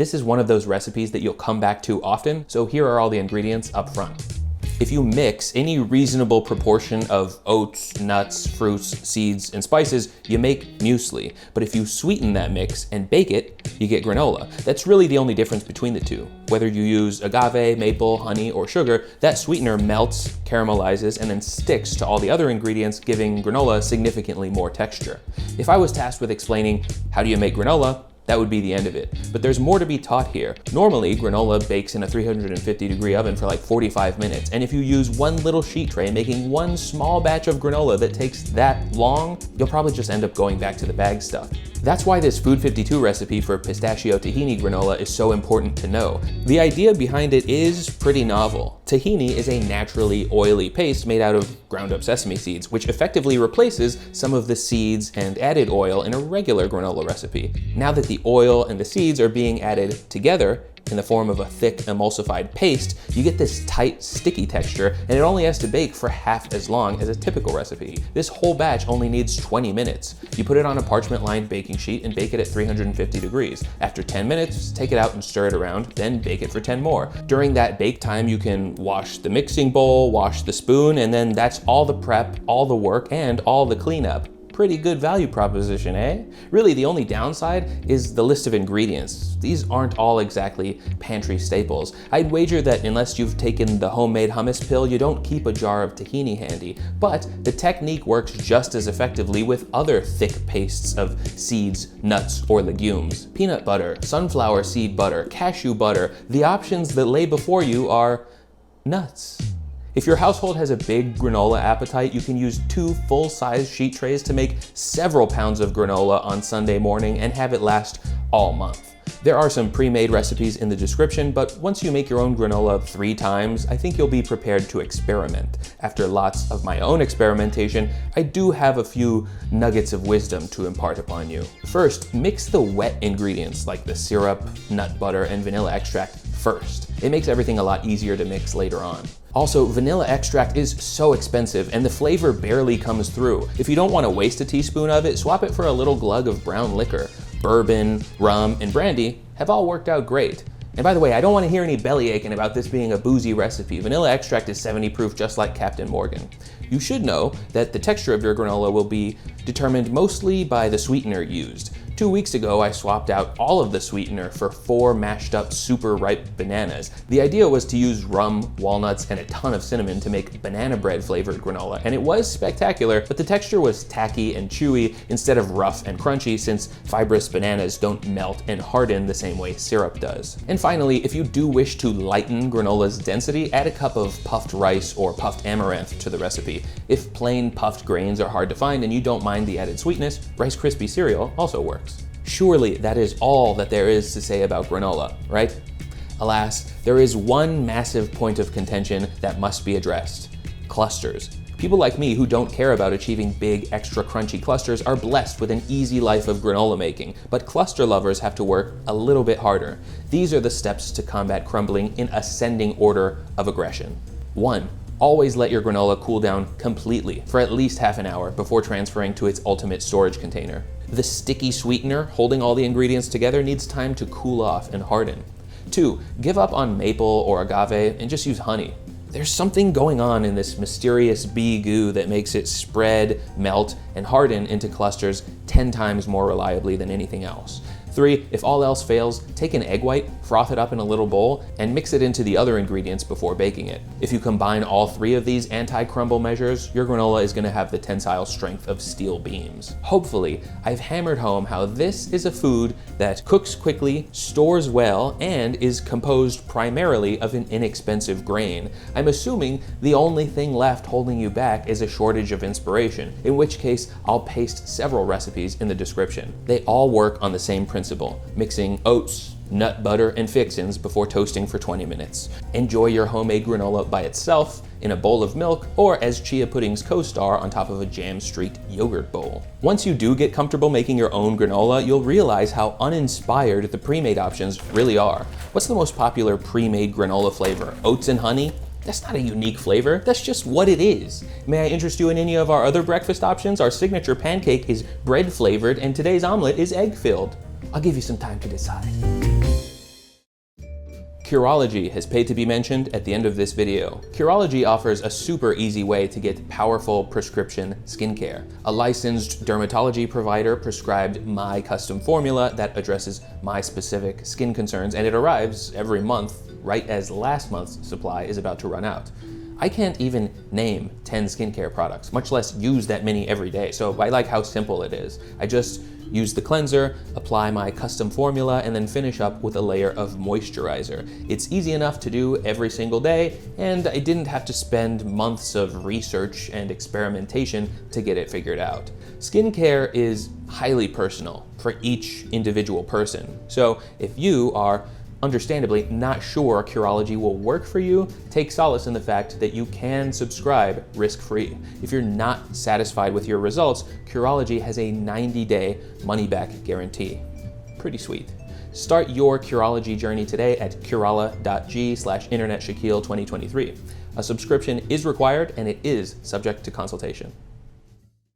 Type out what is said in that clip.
This is one of those recipes that you'll come back to often, so here are all the ingredients up front. If you mix any reasonable proportion of oats, nuts, fruits, seeds, and spices, you make muesli. But if you sweeten that mix and bake it, you get granola. That's really the only difference between the two. Whether you use agave, maple, honey, or sugar, that sweetener melts, caramelizes, and then sticks to all the other ingredients, giving granola significantly more texture. If I was tasked with explaining how do you make granola, that would be the end of it. But there's more to be taught here. Normally, granola bakes in a 350-degree oven for like 45 minutes. And if you use one little sheet tray making one small batch of granola that takes that long, you'll probably just end up going back to the bag stuff. That's why this Food 52 recipe for pistachio tahini granola is so important to know. The idea behind it is pretty novel. Tahini is a naturally oily paste made out of ground up sesame seeds, which effectively replaces some of the seeds and added oil in a regular granola recipe. Now that the oil and the seeds are being added together in the form of a thick emulsified paste, you get this tight, sticky texture, and it only has to bake for half as long as a typical recipe. This whole batch only needs 20 minutes. You put it on a parchment-lined baking sheet and bake it at 350 degrees. After 10 minutes, take it out and stir it around, then bake it for 10 more. During that bake time, you can wash the mixing bowl, wash the spoon, and then that's all the prep, all the work, and all the cleanup. Pretty good value proposition, eh? Really, the only downside is the list of ingredients. These aren't all exactly pantry staples. I'd wager that unless you've taken the homemade hummus pill, you don't keep a jar of tahini handy. But the technique works just as effectively with other thick pastes of seeds, nuts, or legumes. Peanut butter, sunflower seed butter, cashew butter. The options that lay before you are nuts. If your household has a big granola appetite, you can use 2 full-size sheet trays to make several pounds of granola on Sunday morning and have it last all month. There are some pre-made recipes in the description, but once you make your own granola 3 times, I think you'll be prepared to experiment. After lots of my own experimentation, I do have a few nuggets of wisdom to impart upon you. First, mix the wet ingredients like the syrup, nut butter, and vanilla extract first. It makes everything a lot easier to mix later on. Also, vanilla extract is so expensive and the flavor barely comes through. If you don't want to waste a teaspoon of it, swap it for a little glug of brown liquor. Bourbon, rum, and brandy have all worked out great. And by the way, I don't want to hear any belly aching about this being a boozy recipe. Vanilla extract is 70 proof, just like Captain Morgan. You should know that the texture of your granola will be determined mostly by the sweetener used. 2 weeks ago, I swapped out all of the sweetener for 4 mashed up super ripe bananas. The idea was to use rum, walnuts, and a ton of cinnamon to make banana bread flavored granola, and it was spectacular, but the texture was tacky and chewy instead of rough and crunchy, since fibrous bananas don't melt and harden the same way syrup does. And finally, if you do wish to lighten granola's density, add a cup of puffed rice or puffed amaranth to the recipe. If plain puffed grains are hard to find and you don't mind the added sweetness, Rice Krispie cereal also works. Surely that is all that there is to say about granola, right? Alas, there is one massive point of contention that must be addressed: clusters. People like me who don't care about achieving big, extra crunchy clusters are blessed with an easy life of granola making, but cluster lovers have to work a little bit harder. These are the steps to combat crumbling in ascending order of aggression. 1. Always let your granola cool down completely for at least half an hour before transferring to its ultimate storage container. The sticky sweetener holding all the ingredients together needs time to cool off and harden. 2. Give up on maple or agave and just use honey. There's something going on in this mysterious bee goo that makes it spread, melt, and harden into clusters 10 times more reliably than anything else. 3, if all else fails, take an egg white, froth it up in a little bowl, and mix it into the other ingredients before baking it. If you combine all 3 of these anti-crumble measures, your granola is going to have the tensile strength of steel beams. Hopefully, I've hammered home how this is a food that cooks quickly, stores well, and is composed primarily of an inexpensive grain. I'm assuming the only thing left holding you back is a shortage of inspiration, in which case I'll paste several recipes in the description. They all work on the same principle: mixing oats, nut butter, and fixins before toasting for 20 minutes. Enjoy your homemade granola by itself, in a bowl of milk, or as chia pudding's co-star on top of a Jam Street yogurt bowl. Once you do get comfortable making your own granola, you'll realize how uninspired the pre-made options really are. What's the most popular pre-made granola flavor? Oats and honey? That's not a unique flavor, that's just what it is. May I interest you in any of our other breakfast options? Our signature pancake is bread flavored, and today's omelet is egg filled. I'll give you some time to decide. Curology has paid to be mentioned at the end of this video. Curology offers a super easy way to get powerful prescription skincare. A licensed dermatology provider prescribed my custom formula that addresses my specific skin concerns, and it arrives every month right as last month's supply is about to run out. I can't even name 10 skincare products, much less use that many every day, so I like how simple it is. I just use the cleanser, apply my custom formula, and then finish up with a layer of moisturizer. It's easy enough to do every single day, and I didn't have to spend months of research and experimentation to get it figured out. Skincare is highly personal for each individual person, so if you are understandably not sure Curology will work for you, take solace in the fact that you can subscribe risk-free. If you're not satisfied with your results, Curology has a 90-day money-back guarantee. Pretty sweet. Start your Curology journey today at curala.g/internetshaquille2023. A subscription is required and it is subject to consultation.